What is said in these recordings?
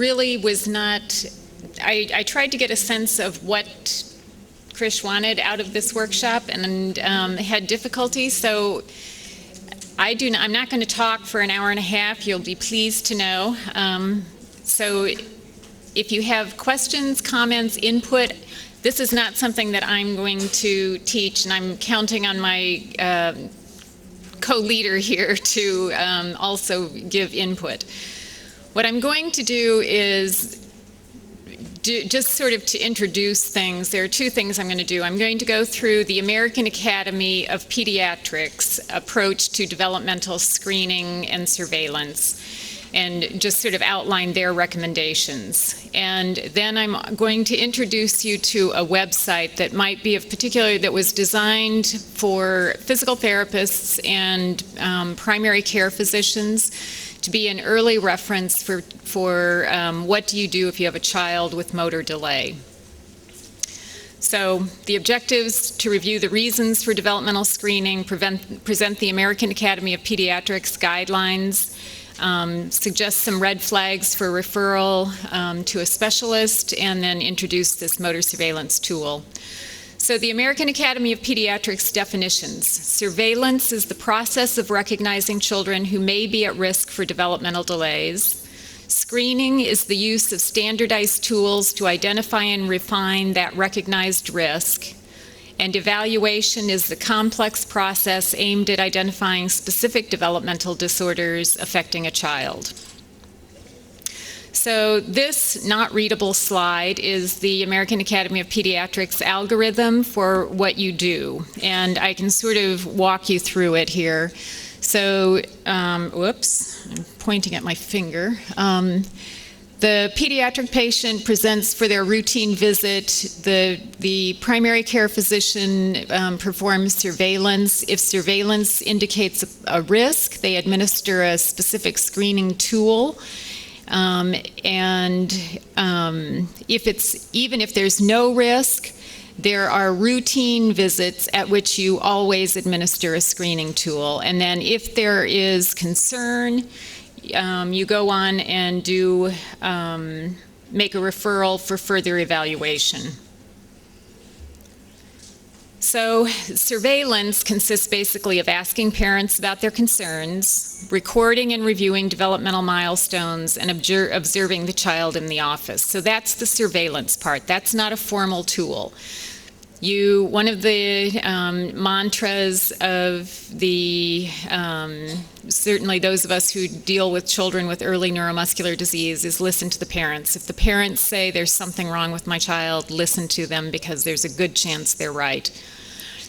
really was not, I tried to get a sense of what Krish wanted out of this workshop, and had difficulty. So I'm not going to talk for an hour and a half. You'll be pleased to know. So if you have questions, comments, input, this is not something that I'm going to teach, and I'm counting on my co-leader here to also give input. What I'm going to do is just sort of to introduce things. There are two things I'm going to do. I'm going to go through the American Academy of Pediatrics approach to developmental screening and surveillance, and just sort of outline their recommendations. And then I'm going to introduce you to a website that might be of particular, that was designed for physical therapists and primary care physicians, to be an early reference for what do you do if you have a child with motor delay. So the objectives: to review the reasons for developmental screening, present the American Academy of Pediatrics guidelines, suggest some red flags for referral to a specialist, and then introduce this motor surveillance tool. So the American Academy of Pediatrics definitions: surveillance is the process of recognizing children who may be at risk for developmental delays. Screening is the use of standardized tools to identify and refine that recognized risk. And evaluation is the complex process aimed at identifying specific developmental disorders affecting a child. So this not readable slide is the American Academy of Pediatrics algorithm for what you do, and I can sort of walk you through it here. So, whoops, I'm pointing at my finger. The pediatric patient presents for their routine visit. The primary care physician performs surveillance. If surveillance indicates a risk, they administer a specific screening tool. Even if there's no risk, there are routine visits at which you always administer a screening tool. And then if there is concern, you go on and make a referral for further evaluation. So surveillance consists basically of asking parents about their concerns, recording and reviewing developmental milestones, and observing the child in the office. So that's the surveillance part. That's not a formal tool. One of the mantras of certainly those of us who deal with children with early neuromuscular disease is listen to the parents. If the parents say there's something wrong with my child, listen to them, because there's a good chance they're right.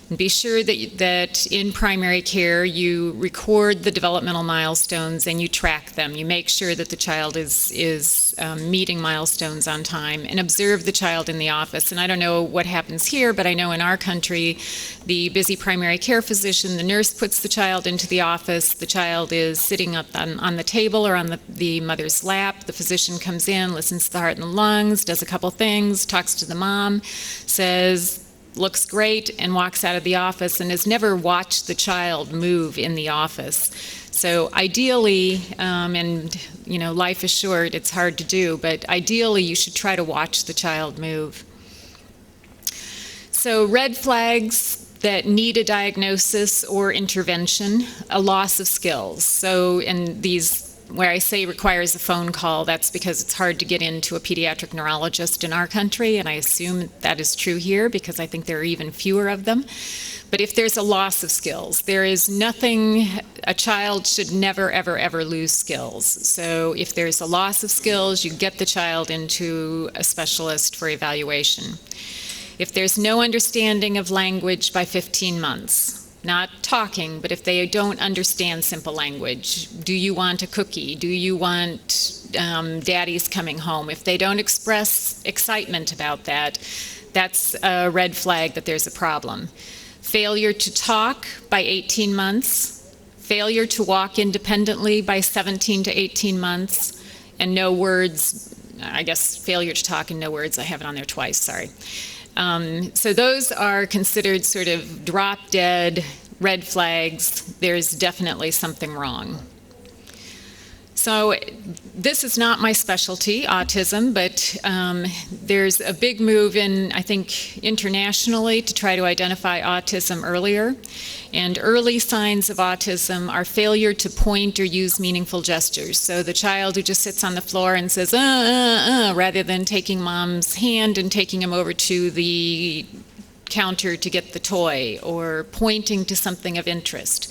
And be sure that in primary care you record the developmental milestones and you track them. You make sure that the child is meeting milestones on time, and observe the child in the office. And I don't know what happens here, but I know in our country, the busy primary care physician, the nurse puts the child into the office. The child is sitting up on the table or on the mother's lap. The physician comes in, listens to the heart and the lungs, does a couple things, talks to the mom, says, looks great, and walks out of the office, and has never watched the child move in the office. So ideally, and life is short, it's hard to do, but ideally you should try to watch the child move. So red flags that need a diagnosis or intervention: a loss of skills. So in these, where I say requires a phone call, that's because it's hard to get into a pediatric neurologist in our country, and I assume that is true here because I think there are even fewer of them. But if there's a loss of skills, there is nothing, a child should never, ever, ever lose skills. So if there's a loss of skills, you get the child into a specialist for evaluation. If there's no understanding of language by 15 months, not talking, but if they don't understand simple language, do you want a cookie? Do you want daddy's coming home? If they don't express excitement about that, that's a red flag that there's a problem. Failure to talk by 18 months, failure to walk independently by 17 to 18 months, and no words, I guess failure to talk and no words, I have it on there twice, sorry. So those are considered sort of drop-dead red flags. There's definitely something wrong. So this is not my specialty, autism, but there's a big move I think, internationally to try to identify autism earlier. And early signs of autism are failure to point or use meaningful gestures. So the child who just sits on the floor and says, rather than taking mom's hand and taking him over to the counter to get the toy, or pointing to something of interest.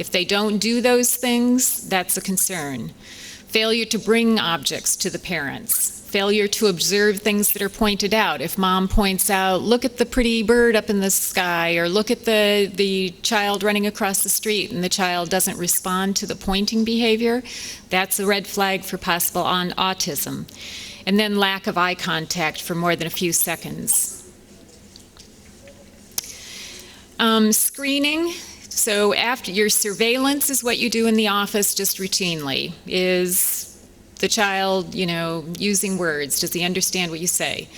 If they don't do those things, that's a concern. Failure to bring objects to the parents. Failure to observe things that are pointed out. If mom points out, look at the pretty bird up in the sky, or look at the child running across the street, and the child doesn't respond to the pointing behavior, that's a red flag for possible autism. And then lack of eye contact for more than a few seconds. Screening. So after your surveillance is what you do in the office just routinely. Is the child, using words? Does he understand what you say?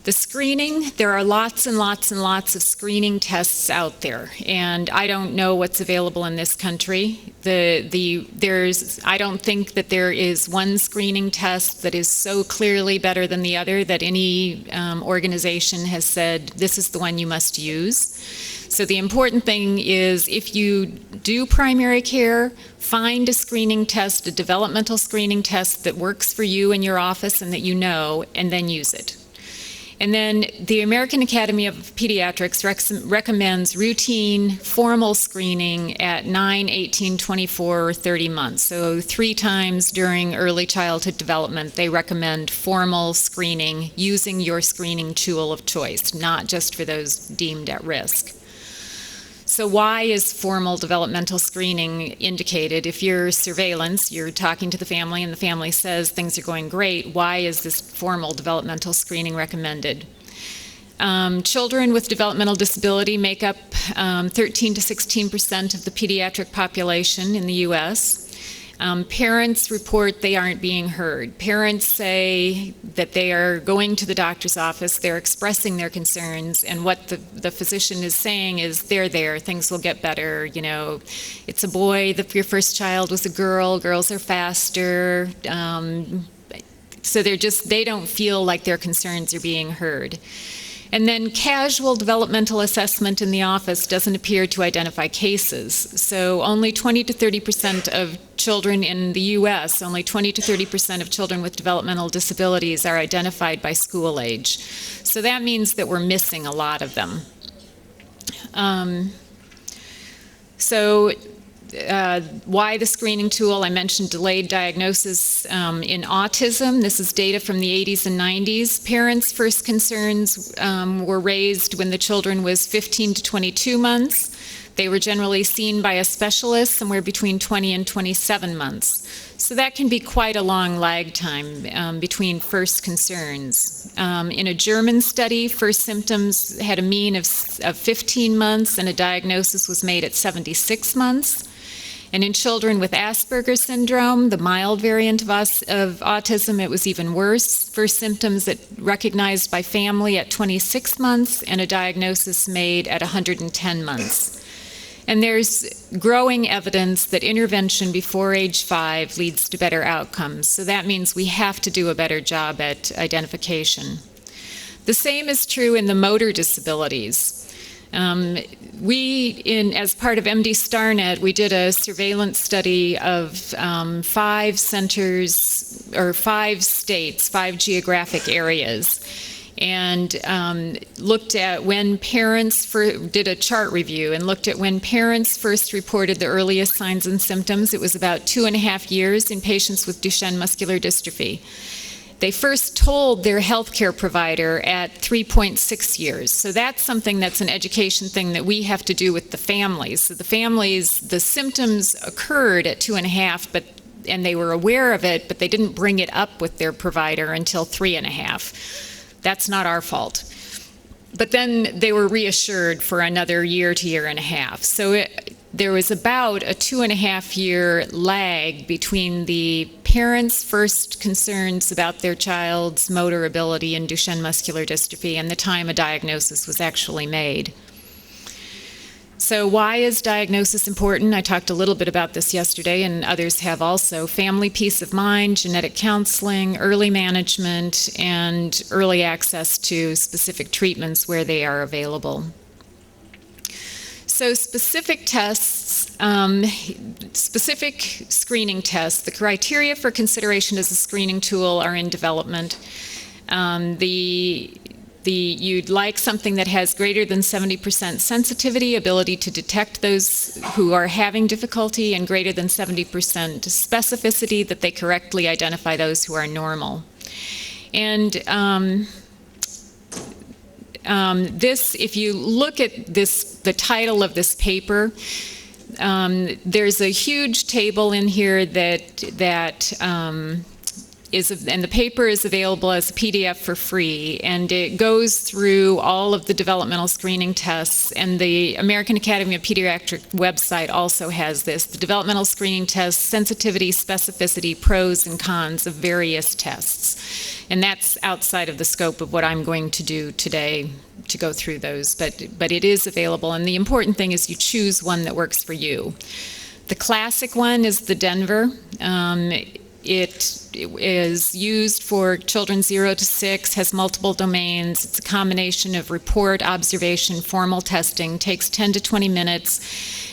The screening, there are lots and lots and lots of screening tests out there, and I don't know what's available in this country. I don't think that there is one screening test that is so clearly better than the other that any organization has said this is the one you must use. So the important thing is, if you do primary care, find a screening test, a developmental screening test that works for you in your office and that you know, and then use it. And then the American Academy of Pediatrics recommends routine formal screening at 9, 18, 24, or 30 months. So 3 times during early childhood development, they recommend formal screening using your screening tool of choice, not just for those deemed at risk. So why is formal developmental screening indicated? If you're surveillance, you're talking to the family and the family says things are going great, why is this formal developmental screening recommended? Children with developmental disability make up 13 to 16% of the pediatric population in the U.S. Parents report they aren't being heard. Parents say that they are going to the doctor's office, they're expressing their concerns, and what the physician is saying is, they're there, things will get better, it's a boy, your first child was a girl, girls are faster. So they don't feel like their concerns are being heard. And then casual developmental assessment in the office doesn't appear to identify cases. So only 20 to 30% of children in the U.S., only 20 to 30% of children with developmental disabilities are identified by school age. So that means that we're missing a lot of them. Why the screening tool? I mentioned delayed diagnosis in autism. This is data from the 80s and 90s. Parents' first concerns were raised when the children was 15 to 22 months. They were generally seen by a specialist somewhere between 20 and 27 months. So that can be quite a long lag time between first concerns. In a German study, first symptoms had a mean of 15 months, and a diagnosis was made at 76 months. And in children with Asperger's syndrome, the mild variant of autism, it was even worse. First symptoms recognized by family at 26 months, and a diagnosis made at 110 months. And there's growing evidence that intervention before age 5 leads to better outcomes. So that means we have to do a better job at identification. The same is true in the motor disabilities. As part of MD StarNet, we did a surveillance study of 5 centers, or 5 states, 5 geographic areas, and looked at when parents did a chart review and looked at when parents first reported the earliest signs and symptoms. It was about 2.5 years in patients with Duchenne muscular dystrophy. They first told their healthcare provider at 3.6 years. So that's something that's an education thing that we have to do with the families. So the symptoms occurred at 2.5, and they were aware of it, but they didn't bring it up with their provider until 3.5. That's not our fault. But then they were reassured for another year to year and a half. So there was about a 2.5-year lag between the parents' first concerns about their child's motor ability in Duchenne muscular dystrophy and the time a diagnosis was actually made. So why is diagnosis important? I talked a little bit about this yesterday, and others have also. Family peace of mind, genetic counseling, early management, and early access to specific treatments where they are available. So specific tests, specific screening tests, the criteria for consideration as a screening tool are in development. You'd like something that has greater than 70% sensitivity, ability to detect those who are having difficulty, and greater than 70% specificity, that they correctly identify those who are normal. And this, if you look at this, the title of this paper, there's a huge table in here that and the paper is available as a PDF for free, and it goes through all of the developmental screening tests, and the American Academy of Pediatrics website also has this, the developmental screening tests, sensitivity, specificity, pros and cons of various tests. And that's outside of the scope of what I'm going to do today to go through those, but it is available, and the important thing is you choose one that works for you. The classic one is the Denver. It is used for children 0 to 6, has multiple domains. It's a combination of report, observation, formal testing, takes 10 to 20 minutes.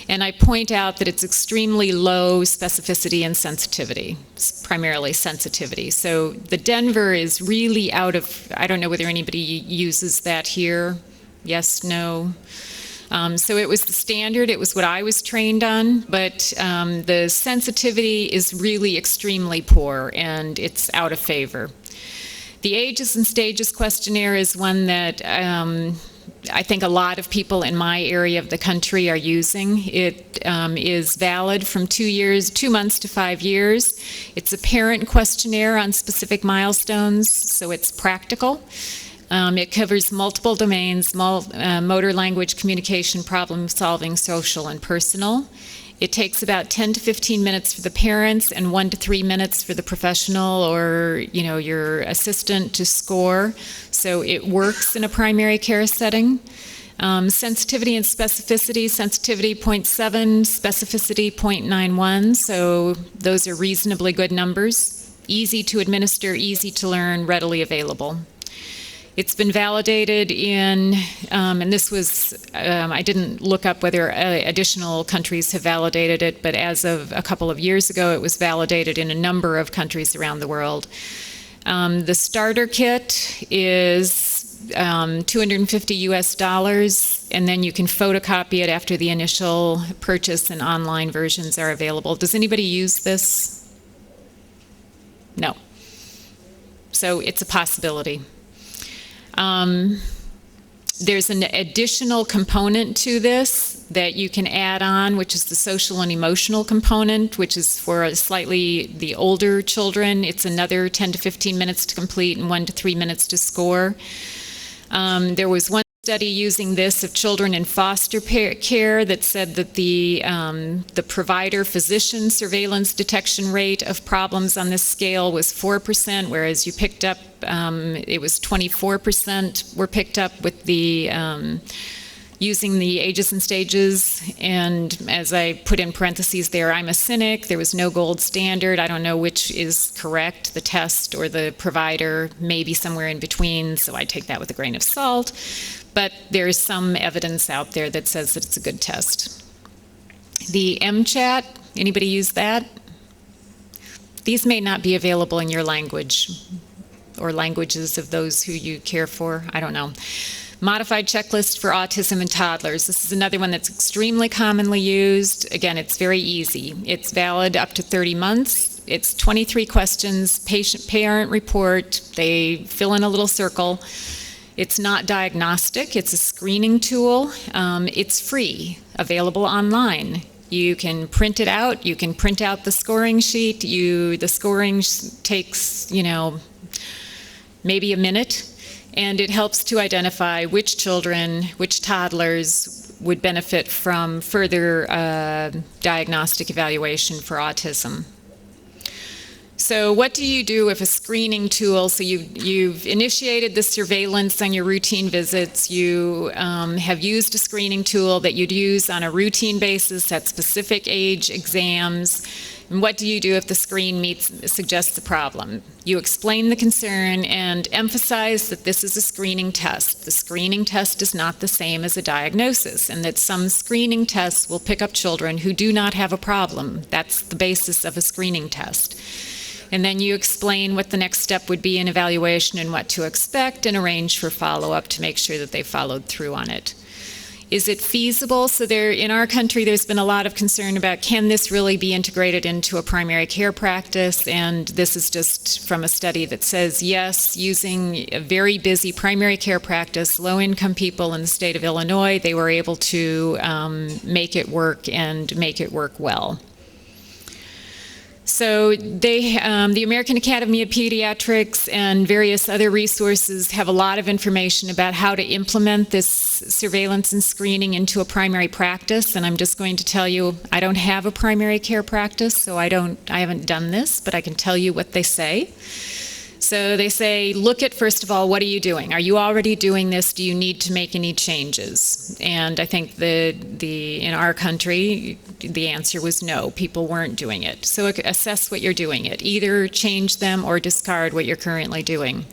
And I point out that it's extremely low specificity and sensitivity, it's primarily sensitivity. So the Denver is really out of, I don't know whether anybody uses that here. Yes, no. So it was the standard, it was what I was trained on, but the sensitivity is really extremely poor, and it's out of favor. The Ages and Stages questionnaire is one that I think a lot of people in my area of the country are using. It is valid from 2 months to 5 years. It's a parent questionnaire on specific milestones, so it's practical. It covers multiple domains, motor, language, communication, problem solving, social, and personal. It takes about 10 to 15 minutes for the parents and 1 to 3 minutes for the professional or your assistant to score. So it works in a primary care setting. Sensitivity and specificity, sensitivity 0.7, specificity 0.91, so those are reasonably good numbers. Easy to administer, easy to learn, readily available. It's been validated in, and this was, I didn't look up whether additional countries have validated it, but as of a couple of years ago, it was validated in a number of countries around the world. The starter kit is $250 US, and then you can photocopy it after the initial purchase, and online versions are available. Does anybody use this? No. So it's a possibility. There's an additional component to this that you can add on, which is the social and emotional component, which is for slightly the older children. It's another 10 to 15 minutes to complete and 1 to 3 minutes to score. There was one study using this of children in foster care that said that the provider-physician surveillance detection rate of problems on this scale was 4%, whereas you picked up, it was 24% were picked up with the using the Ages and Stages. And as I put in parentheses there, I'm a cynic. There was no gold standard. I don't know which is correct, the test or the provider, maybe somewhere in between, so I take that with a grain of salt. But there's some evidence out there that says that it's a good test. The MChat, anybody use that? These may not be available in your language or languages of those who you care for. I don't know. Modified checklist for autism in toddlers. This is another one that's extremely commonly used. Again, it's very easy. It's valid up to 30 months. It's 23 questions, parent report. They fill in a little circle. It's not diagnostic. It's a screening tool. It's free, available online. You can print it out. You can print out the scoring sheet. The scoring takes, maybe a minute. And it helps to identify which children, which toddlers would benefit from further diagnostic evaluation for autism. So what do you do if a screening tool, so you've initiated the surveillance on your routine visits, you have used a screening tool that you'd use on a routine basis at specific age exams, and what do you do if the screen suggests a problem? You explain the concern and emphasize that this is a screening test. The screening test is not the same as a diagnosis, and that some screening tests will pick up children who do not have a problem. That's the basis of a screening test. And then you explain what the next step would be in evaluation and what to expect, and arrange for follow-up to make sure that they followed through on it. Is it feasible? So in our country, there's been a lot of concern about, can this really be integrated into a primary care practice? And this is just from a study that says, yes, using a very busy primary care practice, low-income people in the state of Illinois, they were able to make it work and make it work well. So the American Academy of Pediatrics and various other resources have a lot of information about how to implement this surveillance and screening into a primary practice. And I'm just going to tell you, I don't have a primary care practice, so I haven't done this, but I can tell you what they say. So they say, look at, first of all, what are you doing? Are you already doing this? Do you need to make any changes? And I think in our country, the answer was no, people weren't doing it. So assess what you're doing it. Either change them or discard what you're currently doing.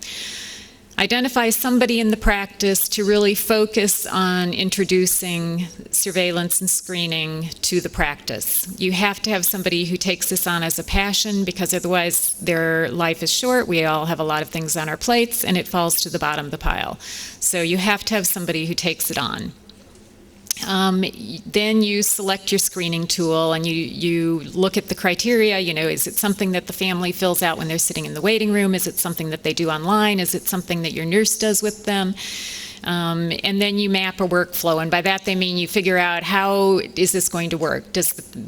Identify somebody in the practice to really focus on introducing surveillance and screening to the practice. You have to have somebody who takes this on as a passion, because otherwise their life is short. We all have a lot of things on our plates, and it falls to the bottom of the pile. So you have to have somebody who takes it on. Then you select your screening tool, and you look at the criteria. Is it something that the family fills out when they're sitting in the waiting room? Is it something that they do online? Is it something that your nurse does with them? And then you map a workflow, and by that they mean you figure out, how is this going to work?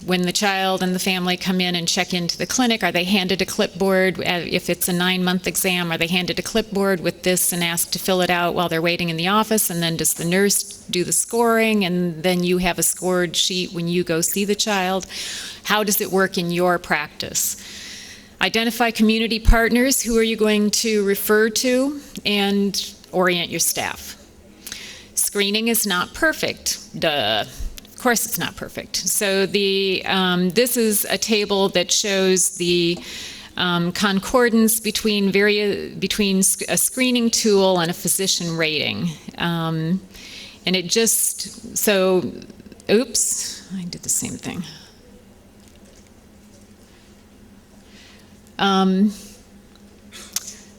When the child and the family come in and check into the clinic, are they handed a clipboard? If it's a 9-month exam, are they handed a clipboard with this and asked to fill it out while they're waiting in the office? And then does the nurse do the scoring, and then you have a scored sheet when you go see the child? How does it work in your practice? Identify community partners. Who are you going to refer to? And orient your staff. Screening is not perfect. Duh. Of course it's not perfect. So this is a table that shows the concordance between a screening tool and a physician rating. And it just, so, oops, I did the same thing.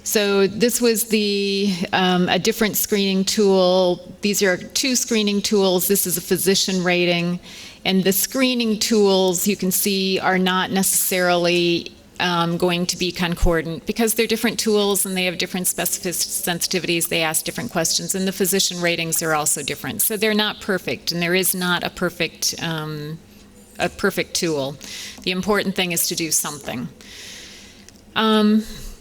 So this was a different screening tool. These are 2 screening tools. This is a physician rating. And the screening tools, you can see, are not necessarily going to be concordant, because they're different tools and they have different sensitivities. They ask different questions, and the physician ratings are also different. So they're not perfect, and there is not a perfect tool. The important thing is to do something.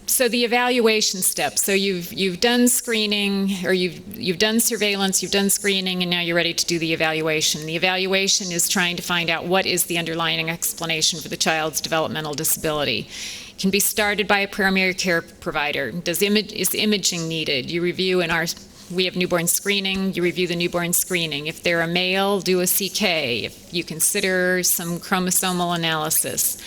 So the evaluation steps. So you've done screening, or you've done surveillance, you've done screening, and now you're ready to do the evaluation. The evaluation is trying to find out what is the underlying explanation for the child's developmental disability. It can be started by a primary care provider. Is imaging needed? You review we have newborn screening, you review the newborn screening. If they're a male, do a CK. If you consider some chromosomal analysis.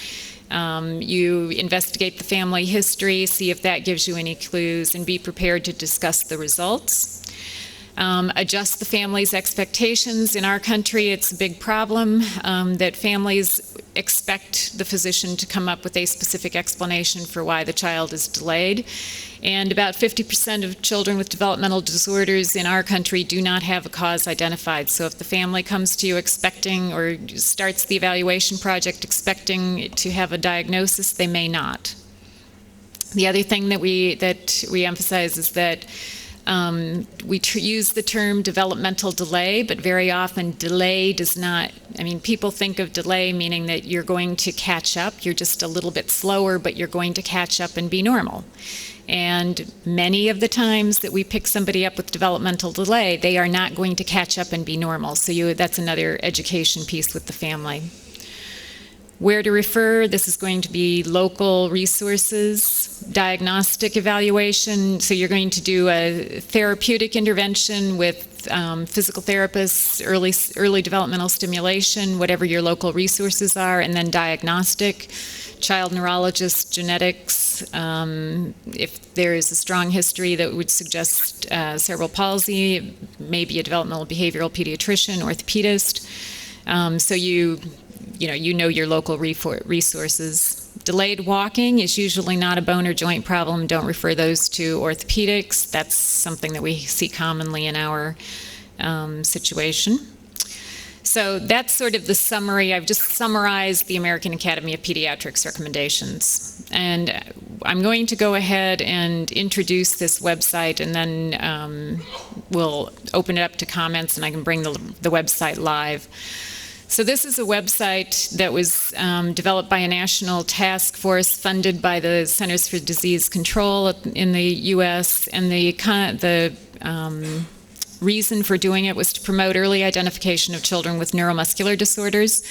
You investigate the family history, see if that gives you any clues, and be prepared to discuss the results. Adjust the family's expectations. In our country, it's a big problem that families expect the physician to come up with a specific explanation for why the child is delayed. And about 50% of children with developmental disorders in our country do not have a cause identified. So if the family comes to you expecting, or starts the evaluation project expecting to have a diagnosis, they may not. The other thing that we emphasize is that we use the term developmental delay, but very often delay does not, people think of delay meaning that you're going to catch up. You're just a little bit slower, but you're going to catch up and be normal. And many of the times that we pick somebody up with developmental delay, they are not going to catch up and be normal. So that's another education piece with the family. Where to refer, this is going to be local resources, diagnostic evaluation, so you're going to do a therapeutic intervention with physical therapists, early developmental stimulation, whatever your local resources are, and then diagnostic, child neurologist, genetics, if there is a strong history that would suggest cerebral palsy, maybe a developmental behavioral pediatrician, orthopedist, so you know your local resources. Delayed walking is usually not a bone or joint problem. Don't refer those to orthopedics. That's something that we see commonly in our situation. So that's sort of the summary. I've just summarized the American Academy of Pediatrics recommendations. And I'm going to go ahead and introduce this website, and then we'll open it up to comments, and I can bring the website live. So this is a website that was developed by a national task force funded by the Centers for Disease Control in the U.S., and the reason for doing it was to promote early identification of children with neuromuscular disorders.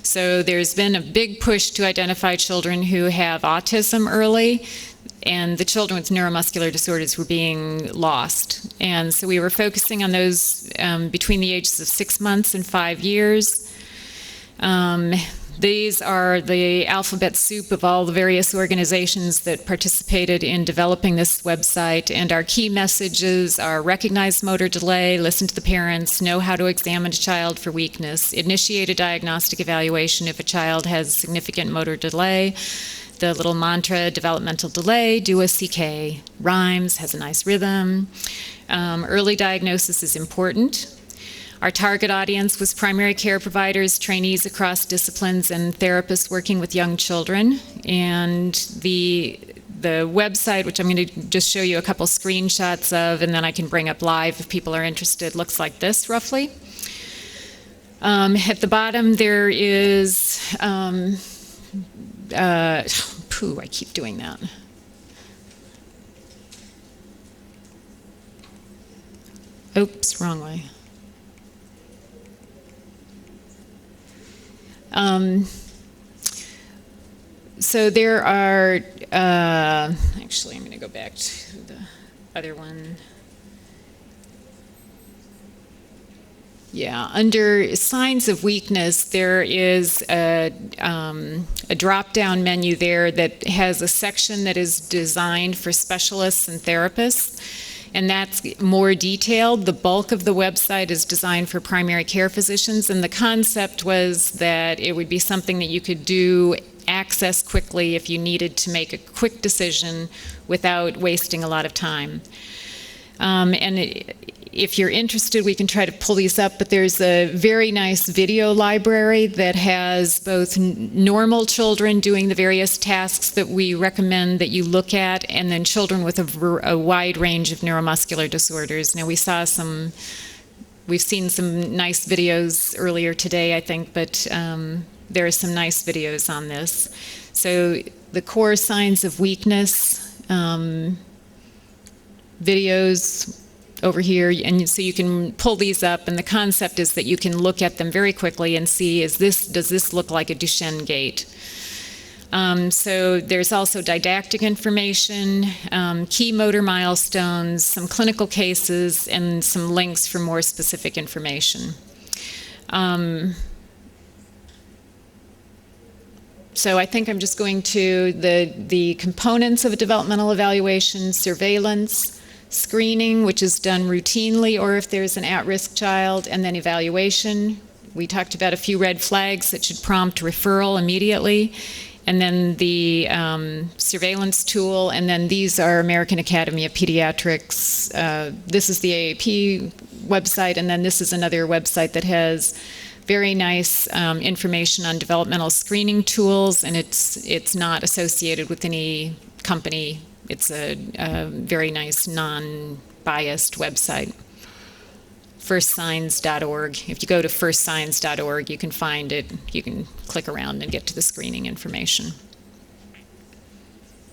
So there's been a big push to identify children who have autism early, and the children with neuromuscular disorders were being lost. And so we were focusing on those between the ages of 6 months and 5 years. These are the alphabet soup of all the various organizations that participated in developing this website, and our key messages are recognize motor delay, listen to the parents, know how to examine a child for weakness, initiate a diagnostic evaluation if a child has significant motor delay, the little mantra, developmental delay, do a CK, rhymes, has a nice rhythm, early diagnosis is important. Our target audience was primary care providers, trainees across disciplines, and therapists working with young children. And the website, which I'm going to just show you a couple screenshots of, and then I can bring up live if people are interested, looks like this roughly. At the bottom there is, I keep doing that. Oops, wrong way. So there are, actually I'm going to go back to the other one. Yeah, under signs of weakness, there is a drop-down menu there that has a section that is designed for specialists and therapists, and that's more detailed. The bulk of the website is designed for primary care physicians, and the concept was that it would be something that you could access quickly if you needed to make a quick decision without wasting a lot of time. If you're interested, we can try to pull these up, but there's a very nice video library that has both normal children doing the various tasks that we recommend that you look at, and then children with a wide range of neuromuscular disorders. Now, we've seen some nice videos earlier today, I think, but there are some nice videos on this. So the core signs of weakness, videos over here, and so you can pull these up, and the concept is that you can look at them very quickly and see, does this look like a Duchenne gait? So there's also didactic information, key motor milestones, some clinical cases, and some links for more specific information. So I think I'm just going to the components of a developmental evaluation: surveillance, screening, which is done routinely, or if there's an at-risk child, and then evaluation. We talked about a few red flags that should prompt referral immediately, and then the surveillance tool, and then these are American Academy of Pediatrics. This is the AAP website, and then this is another website that has very nice information on developmental screening tools, and it's not associated with any company. It's a very nice, non-biased website. Firstsigns.org. If you go to firstsigns.org, you can find it. You can click around and get to the screening information.